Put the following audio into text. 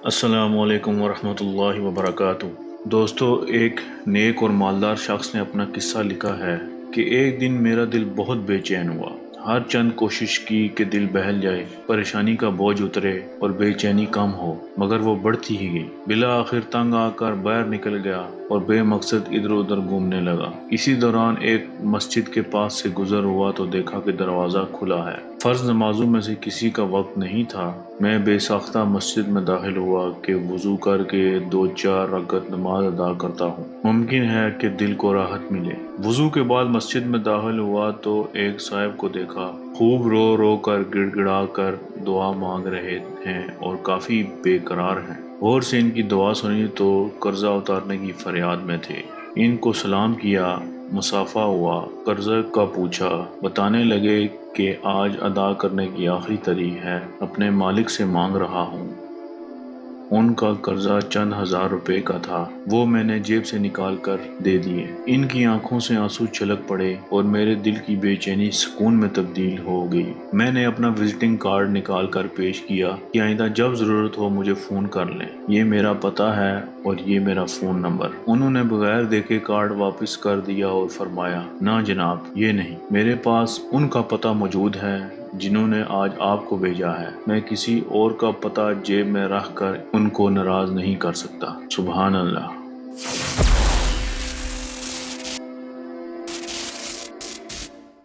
السلام علیکم ورحمۃ اللہ وبرکاتہ۔ دوستو، ایک نیک اور مالدار شخص نے اپنا قصہ لکھا ہے کہ ایک دن میرا دل بہت بے چین ہوا۔ ہر چند کوشش کی کہ دل بہل جائے، پریشانی کا بوجھ اترے اور بے چینی کم ہو، مگر وہ بڑھتی ہی گئی۔ بالآخر تنگ آ کر باہر نکل گیا اور بے مقصد ادھر ادھر گھومنے لگا۔ اسی دوران ایک مسجد کے پاس سے گزر ہوا تو دیکھا کہ دروازہ کھلا ہے۔ فرض نمازوں میں سے کسی کا وقت نہیں تھا۔ میں بے ساختہ مسجد میں داخل ہوا کہ وضو کر کے 2-4 رکعت نماز ادا کرتا ہوں، ممکن ہے کہ دل کو راحت ملے۔ وضو کے بعد مسجد میں داخل ہوا تو ایک صاحب کو دیکھا، خوب رو رو کر گڑ گڑا کر دعا مانگ رہے ہیں اور کافی بے قرار ہیں۔ غور سے ان کی دعا سنی تو قرضہ اتارنے کی فریاد میں تھے۔ ان کو سلام کیا، مصافحہ ہوا، قرضے کا پوچھا۔ بتانے لگے کہ آج ادا کرنے کی آخری تاریخ ہے، اپنے مالک سے مانگ رہا ہوں۔ ان کا قرضہ چند ہزار روپے کا تھا، وہ میں نے جیب سے نکال کر دے دیے۔ ان کی آنکھوں سے آنسو چھلک پڑے اور میرے دل کی بے چینی سکون میں تبدیل ہو گئی۔ میں نے اپنا وزٹنگ کارڈ نکال کر پیش کیا کہ آئندہ جب ضرورت ہو مجھے فون کر لیں، یہ میرا پتہ ہے اور یہ میرا فون نمبر۔ انہوں نے بغیر دیکھے کارڈ واپس کر دیا اور فرمایا، نہ جناب، یہ نہیں، میرے پاس ان کا پتہ موجود ہے جنہوں نے آج آپ کو بھیجا ہے۔ میں کسی اور کا پتہ جیب میں رکھ کر ان کو ناراض نہیں کر سکتا۔ سبحان اللہ۔